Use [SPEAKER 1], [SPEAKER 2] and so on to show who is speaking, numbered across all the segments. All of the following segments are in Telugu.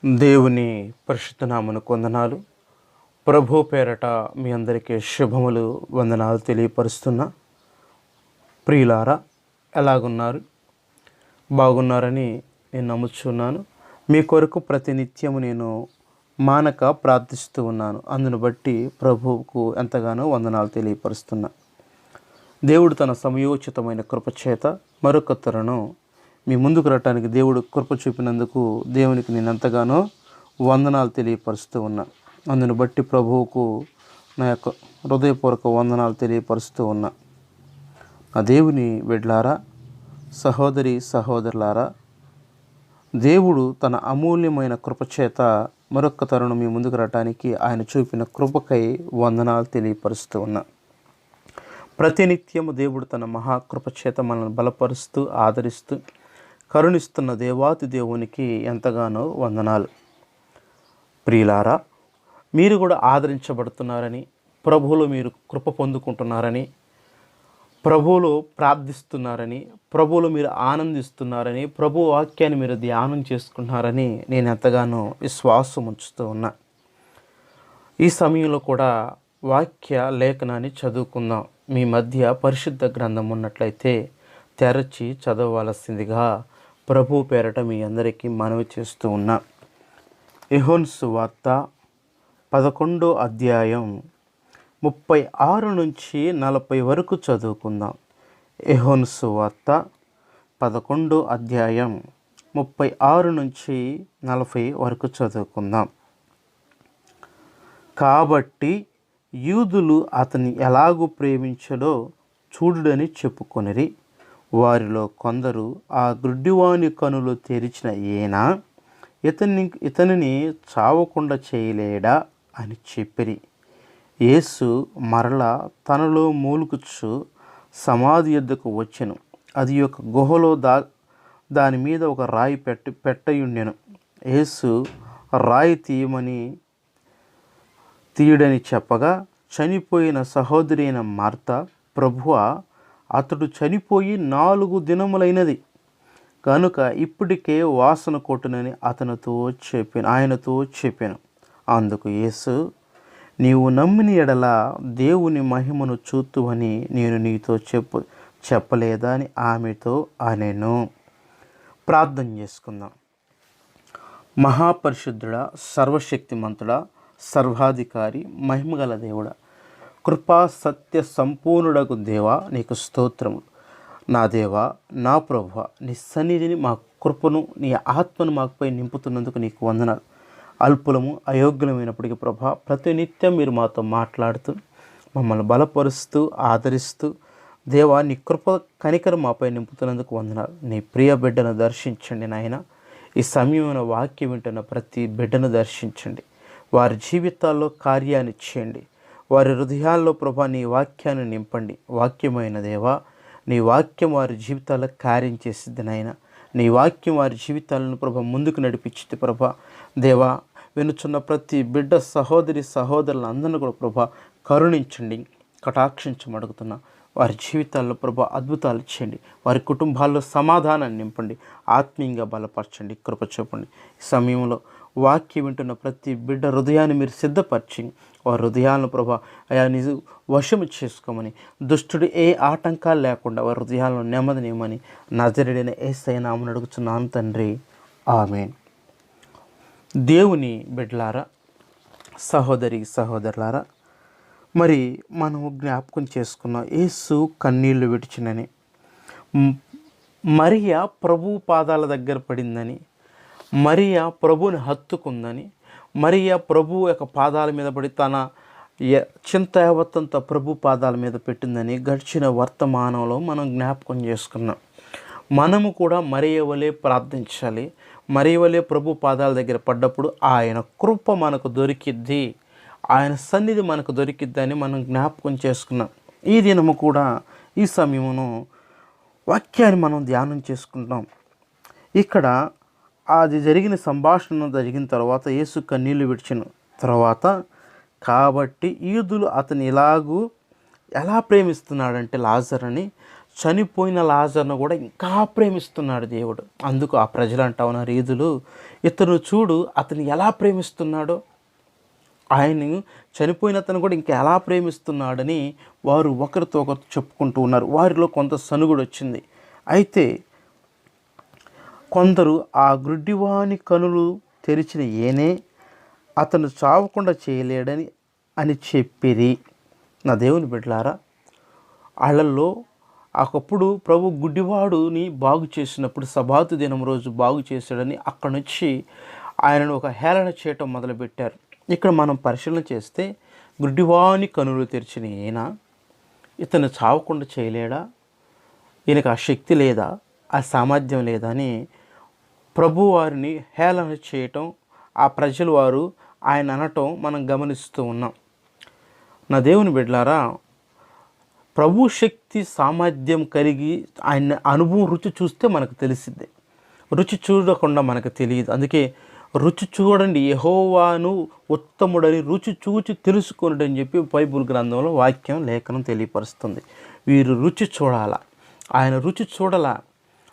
[SPEAKER 1] దేవుని పరిశుద్ధ నామమునకు వందనాలు. ప్రభు పేరట మీ అందరికీ శుభములు, వందనాలు తెలియపరుస్తున్నా. ప్రియులారా, ఎలాగున్నారు? బాగున్నారని నేను నమ్ముచున్నాను. మీ కొరకు ప్రతినిత్యము నేను మానక ప్రార్థిస్తూ ఉన్నాను. అందును బట్టి ప్రభువుకు ఎంతగానో వందనాలు తెలియపరుస్తున్నా. దేవుడు తన సమయోచితమైన కృపచేత మరొక తరుణం మీ ముందుకు రావటానికి దేవుడు కృప చూపినందుకు దేవునికి నేను ఎంతగానో వందనాలు తెలియపరుస్తూ ఉన్నా. అందును బట్టి ప్రభువుకు నా యొక్క హృదయపూర్వక వందనాలు తెలియపరుస్తూ ఉన్నా. ఆ దేవుని బిడ్డలారా, సహోదరి సహోదరులారా, దేవుడు తన అమూల్యమైన కృపచేత మరొక తరుణం మీ ముందుకు రావటానికి ఆయన చూపిన కృపకై వందనాలు తెలియపరుస్తూ ఉన్నా. ప్రతినిత్యము దేవుడు తన మహాకృపచేత మనల్ని బలపరుస్తూ ఆదరిస్తూ కరుణిస్తున్న దేవాతి దేవునికి ఎంతగానో వందనాలు. ప్రియులారా, మీరు కూడా ఆదరించబడుతున్నారని, ప్రభువులో మీరు కృప పొందుకుంటున్నారని, ప్రభువులో ప్రార్థిస్తున్నారని, ప్రభువులో మీరు ఆనందిస్తున్నారని, ప్రభు వాక్యాన్ని మీరు ధ్యానం చేసుకుంటున్నారని నేను ఎంతగానో విశ్వాసం ఉంచుతూ ఉన్నా. ఈ సమయంలో కూడా వాక్య లేఖనాన్ని చదువుకుందాం. మీ మధ్య పరిశుద్ధ గ్రంథం ఉన్నట్లయితే తెరచి చదవవలసిందిగా ప్రభు పేరట మీ అందరికీ మనవి చేస్తూ ఉన్నా. యోహాను సువార్త 11వ అధ్యాయం 36 నుంచి 40 వరకు చదువుకుందాం. యోహాను సువార్త 11వ అధ్యాయం 36 నుంచి 40 వరకు చదువుకుందాం. కాబట్టి యూదులు అతన్ని ఎలాగూ ప్రేమించడో చూడుడని చెప్పుకొనిరి. వారిలో కొందరు ఆ గుడ్డివాని కనులు తెరిచిన ఈయన ఇతనిని చావకుండా చేయలేడా అని చెప్పిరి. యేసు మరలా తనలో మూలుగుచు సమాధి యొద్దకు వచ్చెను. అది ఒక గుహలో దాని మీద ఒక రాయి పెట్టయుండెను. యేసు రాయి తీయడని చెప్పగా చనిపోయిన సహోదరి అయిన మార్త, ప్రభువా, అతడు చనిపోయి 4 దినములైనది కనుక ఇప్పటికే వాసన కొట్టునని ఆయనతో చెప్పాను. అందుకు యేసు, నీవు నమ్మిన ఎడల దేవుని మహిమను చూతువని నేను నీతో చెప్పలేదా అని ఆమెతో అనెను. ప్రార్థన చేసుకుందాం. మహాపరిశుద్ధుడా, సర్వశక్తిమంతుడా, సర్వాధికారి, మహిమగల దేవుడా, కృపా సత్య సంపూర్ణుడకు దేవా, నీకు స్తోత్రము. నా దేవా, నా ప్రభువా, నీ సన్నిధిని, మా కృపను, నీ ఆత్మను మాకుపై నింపుతున్నందుకు నీకు వందనాలు. అల్పులము అయోగ్యులమైనప్పటికీ ప్రభా, ప్రతినిత్యం మీరు మాతో మాట్లాడుతూ మమ్మల్ని బలపరుస్తూ ఆదరిస్తూ దేవా, నీ కృప కనికరం మాపై నింపుతున్నందుకు వందనాలు. నీ ప్రియ బిడ్డను దర్శించండి నాయన. ఈ సమయమైన వాక్యం వింటున్న ప్రతి బిడ్డను దర్శించండి. వారి జీవితాల్లో కార్యాన్ని చేయండి. వారి హృదయాల్లో ప్రభా నీ వాక్యాన్ని నింపండి. వాక్యమైన దేవా, నీ వాక్యం వారి జీవితాల్లో కార్యం చేసిద్ది నాయన. నీ వాక్యం వారి జీవితాలను ప్రభా ముందుకు నడిపించింది ప్రభా. దేవా, వినుచున్న ప్రతి బిడ్డ సహోదరి సహోదరులందరినీ కూడా ప్రభా కరుణించండి, కటాక్షించమడుగుతున్నా. వారి జీవితాల్లో ప్రభా అద్భుతాలు చేయండి. వారి కుటుంబాల్లో సమాధానాన్ని నింపండి, ఆత్మీయంగా బలపరచండి, కృప చూపండి. ఈ సమయంలో వాక్యం వింటున్న ప్రతి బిడ్డ హృదయాన్ని మీరు సిద్ధపరిచి వారి హృదయాలను ప్రభా అయా నిజ వశము చేసుకోమని, దుష్టుడు ఏ ఆటంకాలు లేకుండా వారి హృదయాలను నెమ్మదినివ్వమని నజరేయుడైన యేసయ్య నామమున అడుగుచున్నాను తండ్రి, ఆమేన్. దేవుని బిడ్డలారా, సహోదరి సహోదరులారా, మరి మనం జ్ఞాపకం చేసుకున్నాం యేసు కన్నీళ్లు విడిచినని, మరియా ప్రభు పాదాల దగ్గర పడిందని, మరియా ప్రభుని హత్తుకుందని, మరియా ప్రభు యొక్క పాదాల మీద పడి తన చింత యావత్తంతా ప్రభు పాదాల మీద పెట్టిందని గడిచిన వర్తమానంలో మనం జ్ఞాపకం చేసుకున్నాం. మనము కూడా మరియ వలె ప్రార్థించాలి. మరియ వలె ప్రభు పాదాల దగ్గర పడ్డప్పుడు ఆయన కృప మనకు దొరికిద్ది, ఆయన సన్నిధి మనకు దొరికిద్దని మనం జ్ఞాపకం చేసుకున్నాం. ఈ దినము కూడా ఈ సమయమును వాక్యాన్ని మనం ధ్యానం చేసుకుంటాం. ఇక్కడ అది జరిగిన సంభాషణ జరిగిన తర్వాత యేసు కన్నీళ్లు విడిచిన తర్వాత, కాబట్టి యూదులు అతని ఎలా ప్రేమిస్తున్నాడంటే లాజరుని, చనిపోయిన లాజరును కూడా ఇంకా ప్రేమిస్తున్నాడు దేవుడు. అందుకు ఆ ప్రజలు అంటా ఉన్నారు, యూదులు ఇతను చూడు అతను ఎలా ప్రేమిస్తున్నాడో, ఆయన చనిపోయిన అతను కూడా ఇంకా ఎలా ప్రేమిస్తున్నాడని వారు ఒకరితో ఒకరు చెప్పుకుంటూ ఉన్నారు. వారిలో కొంత సనుగుడు వచ్చింది. అయితే కొందరు ఆ గ్రుడ్డివాని కనులు తెరిచిన ఏనే అతను చావకుండా చేయలేడని అని చెప్పిరి. నా దేవుని బిడ్డలారా, వాళ్ళల్లో ఒకప్పుడు ప్రభు గుడ్డివాడుని బాగు చేసినప్పుడు సబాతు దినం రోజు బాగు చేశాడని అక్కడి నుంచి ఆయనను ఒక హేళన చేయటం మొదలుపెట్టారు. ఇక్కడ మనం పరిశీలన చేస్తే గుడ్డివాని కనులు తెరిచిన ఈయన ఇతను చావకుండా చేయలేడా, ఈయనకు ఆ శక్తి లేదా, ఆ సామర్థ్యం లేదా అని ప్రభు వారిని హేళన చేయటం, ఆ ప్రజలు వారు ఆయన అనటం మనం గమనిస్తూ ఉన్నాం. నా దేవుని బిడ్డలారా, ప్రభు శక్తి సామర్థ్యం కలిగి ఆయన అనుభవం రుచి చూస్తే మనకు తెలిసిద్ది. రుచి చూడకుండా మనకు తెలియదు. అందుకే రుచి చూడండి యెహోవాను ఉత్తముడని రుచి చూచి తెలుసుకొనుడని అని చెప్పి బైబిల్ గ్రంథంలో వాక్యం లేఖనం తెలియపరుస్తుంది. వీరు రుచి చూడాల, ఆయన రుచి చూడాల.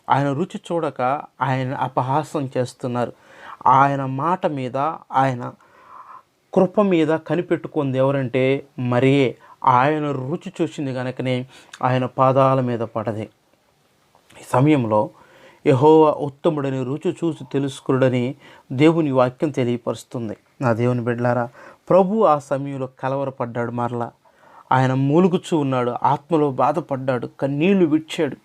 [SPEAKER 1] ఆయన రుచి చూడక ఆయన అపహాసం చేస్తున్నారు. ఆయన మాట మీద, ఆయన కృప మీద కనిపెట్టుకుంది ఎవరంటే మరియే. ఆయన రుచి చూసింది కనుకనే ఆయన పాదాల మీద పడది. ఈ సమయంలో యెహోవా ఉత్తముడని రుచి చూసి తెలుసుకుడని దేవుని వాక్యం తెలియపరుస్తుంది. నా దేవుని బిడ్డలారా, ప్రభు ఆ సమయంలో కలవరపడ్డాడు. మరలా ఆయన మూలుగుచూ ఉన్నాడు, ఆత్మలో బాధపడ్డాడు, కన్నీళ్లు విడిచాడు.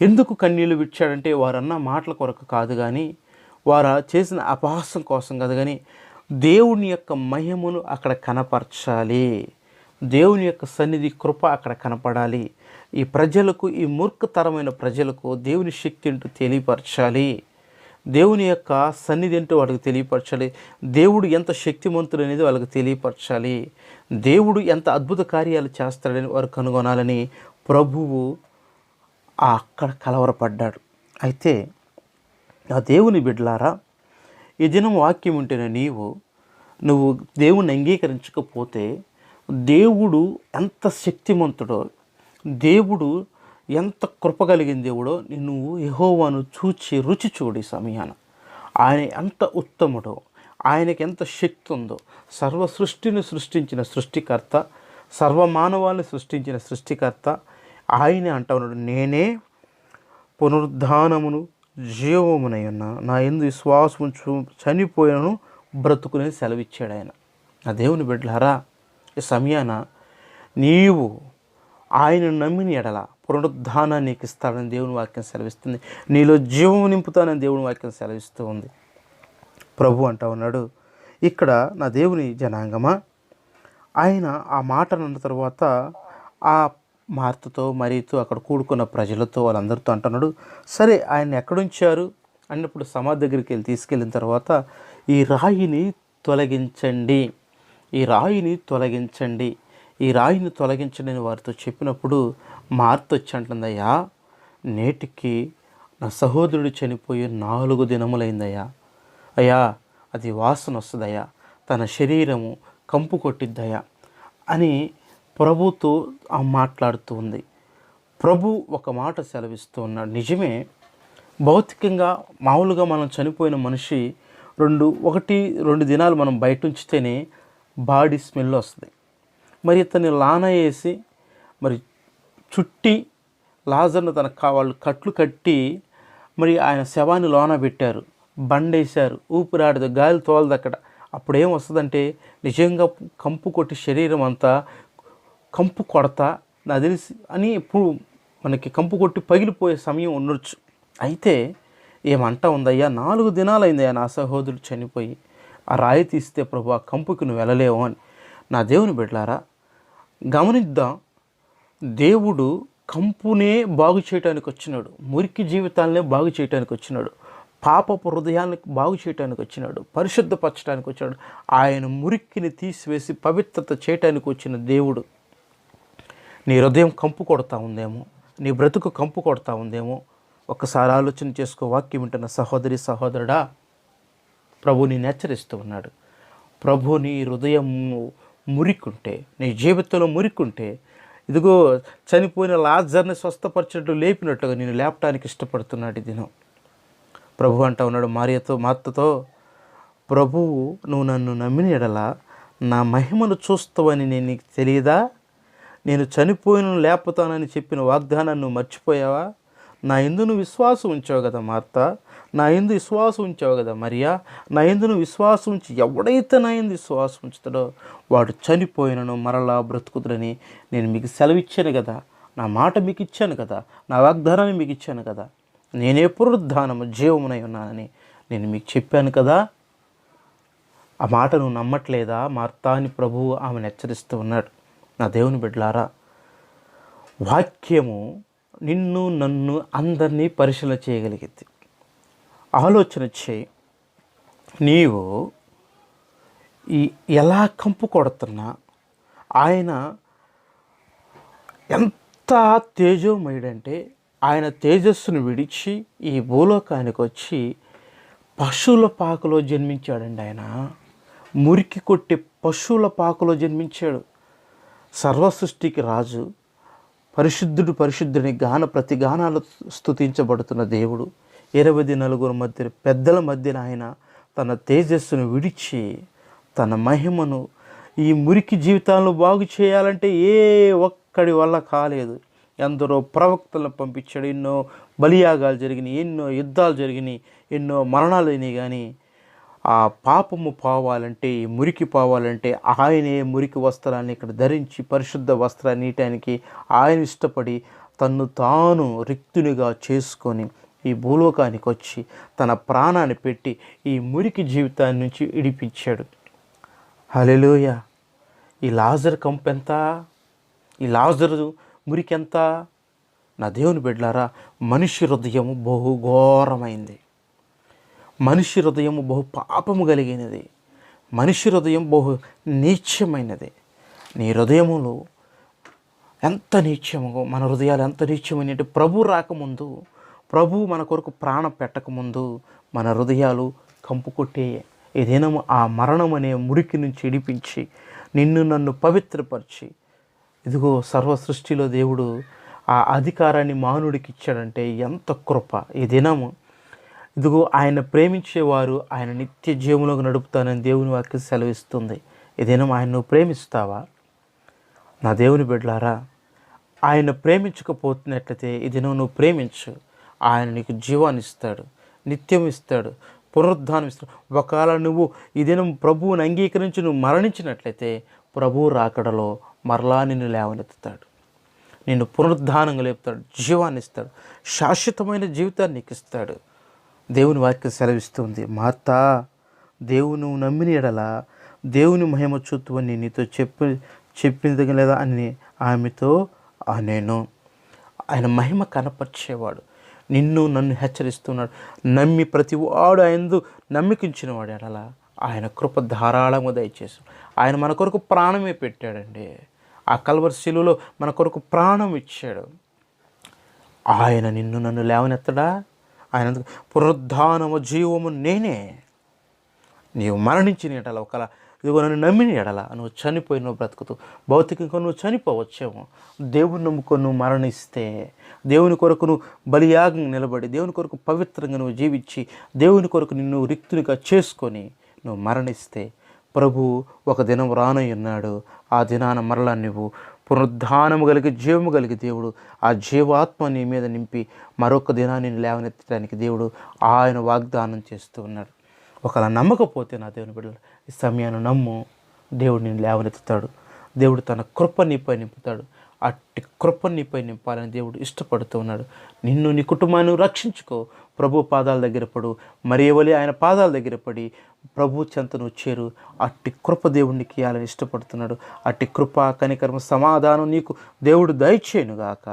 [SPEAKER 1] ఎందుకు కన్నీళ్లు విడిచాడంటే వారన్న మాటల కొరకు కాదు కానీ, వారు చేసిన అపహాసం కోసం కాదు కానీ, దేవుని యొక్క మహిమను అక్కడ కనపరచాలి. దేవుని యొక్క సన్నిధి కృప అక్కడ కనపడాలి. ఈ ప్రజలకు, ఈ మూర్ఖతరమైన ప్రజలకు దేవుని శక్తి ఏంటో తెలియపరచాలి. దేవుని యొక్క సన్నిధి ఏంటో వాళ్ళకి తెలియపరచాలి. దేవుడు ఎంత శక్తిమంతుడు అనేది వాళ్ళకి తెలియపరచాలి. దేవుడు ఎంత అద్భుత కార్యాలు చేస్తాడని వారు కనుగొనాలని ప్రభువు అక్కడ కలవరపడ్డాడు. అయితే ఆ దేవుని బిడ్డలారా, ఈ దినం వాక్యం ఉంటేనే నువ్వు దేవుణ్ణి అంగీకరించకపోతే దేవుడు ఎంత శక్తిమంతుడో, దేవుడు ఎంత కృప కలిగిన దేవుడో నువ్వు యెహోవాను చూచి రుచి చూడి సమయాన. ఆయన ఎంత ఉత్తముడో, ఆయనకి ఎంత శక్తి ఉందో. సర్వ సృష్టిని సృష్టించిన సృష్టికర్త, సర్వమానవాళ్ళని సృష్టించిన సృష్టికర్త ఆయనే అంటా ఉన్నాడు, నేనే పునరుద్ధానమును జీవమునై ఉన్నా, నా యందు విశ్వాసము చనిపోయాను బ్రతుకునే సెలవిచ్చాడు ఆయన. ఆ దేవుని బిడ్డలారా, ఈ సమయాన నీవు ఆయన నమ్మిన ఎడల పునరుద్ధానాన్ని నీకు ఇస్తాడని దేవుని వాక్యం సెలవిస్తుంది. నీలో జీవం నింపుతానని దేవుని వాక్యం సెలవిస్తూ ఉంది. ప్రభు అంటా ఉన్నాడు ఇక్కడ, నా దేవుని జనాంగమా, ఆయన ఆ మాట అన్న తర్వాత ఆ మార్తతో మరియతో అక్కడ కూడుకున్న ప్రజలతో వాళ్ళందరితో అంటున్నాడు, సరే ఆయన ఎక్కడుంచారు అన్నప్పుడు సమాధి దగ్గరికి వెళ్ళి తీసుకెళ్ళిన తర్వాత ఈ రాయిని తొలగించండి, ఈ రాయిని తొలగించండి, ఈ రాయిని తొలగించండి అని వారితో చెప్పినప్పుడు మార్త వచ్చి అంటుందయ్యా, నేటికి నా సహోదరుడు చనిపోయి 4 దినములైందయ్యా, అయ్యా అది వాసన వస్తుందయ్యా, తన శరీరము కంపు కొట్టిద్దయ్యా అని ప్రభుతో మాట్లాడుతూ ఉంది. ప్రభు ఒక మాట సెలవిస్తూ ఉన్నాడు. నిజమే, భౌతికంగా మామూలుగా మనం చనిపోయిన మనిషి 1-2 దినాలు మనం బయట ఉంచితేనే బాడీ స్మెల్ వస్తుంది. మరి ఇతన్ని లాన వేసి మరి చుట్టి లాజర్ను వాళ్ళు కట్లు కట్టి మరి ఆయన శవాన్ని లోన పెట్టారు, బండేశారు, ఊపిరాడదు, గాలి తోలదు అక్కడ. అప్పుడు ఏం వస్తుందంటే నిజంగా కంపు కొట్టి శరీరం అంతా కంపు కొడతా నాకు తెలిసి అని ఇప్పుడు మనకి కంపు కొట్టి పగిలిపోయే సమయం ఉండొచ్చు. అయితే ఏమంటా ఉందయ్యా, 4 దినాలైందయ్యా నా సహోదరుడు చనిపోయి, ఆ రాయి తీస్తే ప్రభు ఆ కంపుకి నువ్వు వెళ్ళలేవు అని. నా దేవుని బిడ్డలారా, గమనిద్దాం, దేవుడు కంపునే బాగు చేయడానికి వచ్చినాడు, మురికి జీవితాలనే బాగు చేయడానికి వచ్చినాడు, పాపపు హృదయాన్ని బాగు చేయడానికి వచ్చినాడు, పరిశుద్ధపరచడానికి వచ్చాడు. ఆయన మురికిని తీసివేసి పవిత్రత చేయడానికి వచ్చిన దేవుడు. నీ హృదయం కంపు కొడతా ఉందేమో, నీ బ్రతుకు కంపు కొడతా ఉందేమో, ఒక్కసారి ఆలోచన చేసుకో. వాక్యం వింటున్న సహోదరి సహోదరుడా, ప్రభు నేను హెచ్చరిస్తూ ఉన్నాడు. ప్రభు నీ హృదయం మురికుంటే, నీ జీవితంలో మురికుంటే, ఇదిగో చనిపోయిన లాజర్ని స్వస్థపరిచినట్టు లేపినట్టుగా నేను లేపటానికి ఇష్టపడుతున్నాడు ఈ దినం. ప్రభు అంటా ఉన్నాడు మార్తతో, ప్రభువు నువ్వు నన్ను నమ్మిన ఎడల నా మహిమను చూస్తావని నేను నీకు తెలియదా? నేను చనిపోయిన లేపుతానని చెప్పిన వాగ్దానాన్ని నువ్వు మర్చిపోయావా? నా యందు నువ్వు విశ్వాసం ఉంచావు కదా మార్త, నా యందు విశ్వాసం ఉంచావు కదా మరియా, నా యందు నువ్వు విశ్వాసం ఉంచి ఎవడైతే నా యందు విశ్వాసం ఉంచుతాడో వాడు చనిపోయినను మరలా బ్రతుకుతుడని నేను మీకు సెలవిచ్చాను కదా, నా మాట మీకు ఇచ్చాను కదా, నా వాగ్దానాన్ని మీకు ఇచ్చాను కదా, నేనే పునరుద్ధానము జీవమునై ఉన్నానని నేను మీకు చెప్పాను కదా. ఆ మాట నువ్వు నమ్మట్లేదా మార్తా అని ప్రభువు ఆమెను హెచ్చరిస్తూ ఉన్నాడు. నా దేవుని బిడ్డలారా, వాక్యము నిన్ను నన్ను అందరినీ పరిశీలన చేయగలిగింది. ఆలోచన చేయి, నీవు ఎలా కంపు కొడుతున్నా ఆయన ఎంత తేజోమయుడంటే ఆయన తేజస్సును విడిచి ఈ భూలోకానికి వచ్చి పశువుల పాకలో జన్మించాడండి. ఆయన మురికి కొట్టే పశువుల పాకలో జన్మించాడు. సర్వసృష్టికి రాజు, పరిశుద్ధుని ప్రతి గానాలు స్తుతించబడుతున్న దేవుడు, 24 మధ్య పెద్దల మధ్యన ఆయన తన తేజస్సును విడిచి తన మహిమను ఈ మురికి జీవితాలను బాగు చేయాలంటే ఏ ఒక్కడి వల్ల కాలేదు. ఎందరో ప్రవక్తలను పంపించాడు, ఎన్నో బలియాగాలు జరిగినాయి, ఎన్నో యుద్ధాలు జరిగినాయి, ఎన్నో మరణాలు అయినాయి. కానీ ఆ పాపము పోవాలంటే, ఈ మురికి పోవాలంటే ఆయనే మురికి వస్త్రాన్ని ఇక్కడ ధరించి పరిశుద్ధ వస్త్రాన్ని నీయటానికి ఆయన ఇష్టపడి తన్ను తాను రిక్తునిగా చేసుకొని ఈ భూలోకానికి వచ్చి తన ప్రాణాన్ని పెట్టి ఈ మురికి జీవితాన్ని నుంచి ఇడిపించాడు. హల్లెలూయా. ఈ లాజరు కంపు ఎంత, ఈ లాజరు మురికి ఎంత? నా దేవుని బిడ్డలారా, మనిషి హృదయము బహు ఘోరమైంది, మనిషి హృదయము బహు పాపము కలిగినది, మనిషి హృదయం బహు నీచమైనది. నీ హృదయములో ఎంత నీచమో, మన హృదయాలు ఎంత నీచమైనట్టు ప్రభు రాకముందు, ప్రభు మన కొరకు ప్రాణం పెట్టకముందు మన హృదయాలు కంపు కొట్టేయే. ఈ దినము ఆ మరణం అనే మురికి నుంచి ఇడిపించి నిన్ను నన్ను పవిత్రపరిచి, ఇదిగో సర్వ సృష్టిలో దేవుడు ఆ అధికారాన్ని మానవుడికి ఇచ్చాడంటే ఎంత కృప. ఈ దినము ఇదిగో ఆయన ప్రేమించేవారు ఆయన నిత్య జీవంలోకి నడుపుతానని దేవుని వాక్యం సెలవిస్తుంది. ఈ దినం ఆయన నువ్వు ప్రేమిస్తావా? నా దేవుని బిడ్డలారా, ఆయన ప్రేమించకపోతున్నట్లయితే ఈ దినం నువ్వు ప్రేమించు. ఆయన నీకు జీవాన్ని ఇస్తాడు, నిత్యం ఇస్తాడు, పునరుద్ధానం ఇస్తాడు. ఒకవేళ నువ్వు ఈ దినం ప్రభువుని అంగీకరించి నువ్వు మరణించినట్లయితే ప్రభువు రాకడలో మరలా నిన్ను లేవనెత్తుతాడు, నిన్ను పునరుద్ధానంగా లేపుతాడు, జీవాన్ని ఇస్తాడు, శాశ్వతమైన జీవితాన్ని నీకు ఇస్తాడు. దేవుని వాక్యం సెలవిస్తుంది, మార్తా దేవుని నువ్వు నమ్మిన ఎడల దేవుని మహిమ చూతువని నీతో చెప్పింది లేదా అని ఆమెతో నేను. ఆయన మహిమ కనపరిచేవాడు, నిన్ను నన్ను హెచ్చరిస్తున్నాడు. నమ్మి ప్రతివాడు ఆయన నమ్మికించిన వాడు ఎడల ఆయన కృప ధారాళంగా దయచేసి ఆయన మన కొరకు ప్రాణమే పెట్టాడండి. ఆ కల్వరి శిలువలో మన కొరకు ప్రాణం ఇచ్చాడు. ఆయన నిన్ను నన్ను లేవనెత్తడా? ఆయన పునరుద్ధానము జీవము నేనే. నీవు మరణించిన ఎడల, ఒకవేళ ఇదిగో నన్ను నమ్మిన ఎడల నువ్వు చనిపోయి నువ్వు బ్రతుకుతూ, భౌతికంగా నువ్వు చనిపోవచ్చేమో. దేవుని నమ్ముకొని నువ్వు మరణిస్తే, దేవుని కొరకు నువ్వు బలియాగం నిలబడి, దేవుని కొరకు పవిత్రంగా నువ్వు జీవించి, దేవుని కొరకు నిన్ను రిక్తునిగా చేసుకొని నువ్వు మరణిస్తే, ప్రభు ఒక దినం రానయ్యున్నాడు. ఆ దినాన మరలా నువ్వు పునరుద్ధానము కలిగి జీవము కలిగి దేవుడు ఆ జీవాత్మ నీ మీద నింపి మరొక దినాన్ని లేవనెత్తడానికి దేవుడు ఆయన వాగ్దానం చేస్తూ ఉన్నాడు. ఒకవేళ నమ్మకపోతే నా దేవుని బిడ్డలు ఈ సమయాన్ని నమ్ము, దేవుడు నేను లేవనెత్తుతాడు. దేవుడు తన కృప నీపై నింపుతాడు. అట్టి కృప నీపై నింపాలని దేవుడు ఇష్టపడుతూ ఉన్నాడు. నిన్ను నీ కుటుంబాన్ని రక్షించుకో. ప్రభు పాదాల దగ్గర పడు, మరి ఎవరి ఆయన పాదాల దగ్గర పడి ప్రభు చెంతను చేరు. అట్టి కృప దేవుడికి ఇవ్వాలని ఇష్టపడుతున్నాడు. అట్టి కృప, కనికరమ, సమాధానం నీకు దేవుడు దయచేయునుగాక.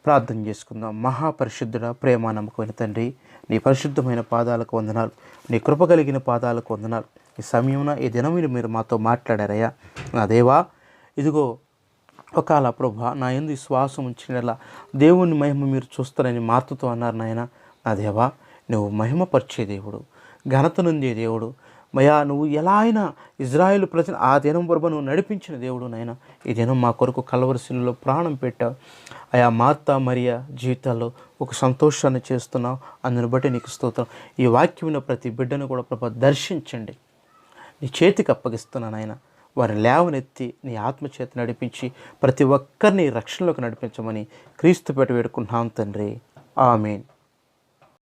[SPEAKER 1] ప్రార్థన చేసుకుందాం. మహాపరిశుద్ధుడ, ప్రేమ నమ్మకమైన తండ్రి, నీ పరిశుద్ధమైన పాదాలకు వందనాలు, నీ కృప కలిగిన పాదాలకు వందనాలు. ఈ సమయమున ఈ దినం మీరు మాతో మాట్లాడారయ్యా. నా దేవా, ఇదిగో ఒకవేళ ప్రభా నా యందు విశ్వాసం ఉంచినలా దేవుని మహిమ మీరు చూస్తారని మార్తతో అన్నారు నాయన. నా దేవా, నువ్వు మహిమపరిచే దేవుడు, ఘనత నుండే దేవుడు, మయా నువ్వు ఎలా అయినా ఇజ్రాయేలు ప్రజలు ఆ దినం వరకు నువ్వు నడిపించిన దేవుడు నాయన, ఈ దినం మా కొరకు కలవరిశిలలో ప్రాణం పెట్టావు. అయా మార్తా మరియా జీవితాల్లో ఒక సంతోషాన్ని చేస్తున్నావు. అందుని బట్టి నీకు స్తోత్రం. ఈ వాక్యమైన ప్రతి బిడ్డను కూడా ప్రభా దర్శించండి. నీ చేతికి అప్పగిస్తున్నాను ఆయన. వారిని లేవనెత్తి నీ ఆత్మచేత నడిపించి ప్రతి ఒక్కరిని రక్షణలోకి నడిపించమని క్రీస్తు పేట వేడుకుంటున్నాం తండ్రి. ఆమేన్.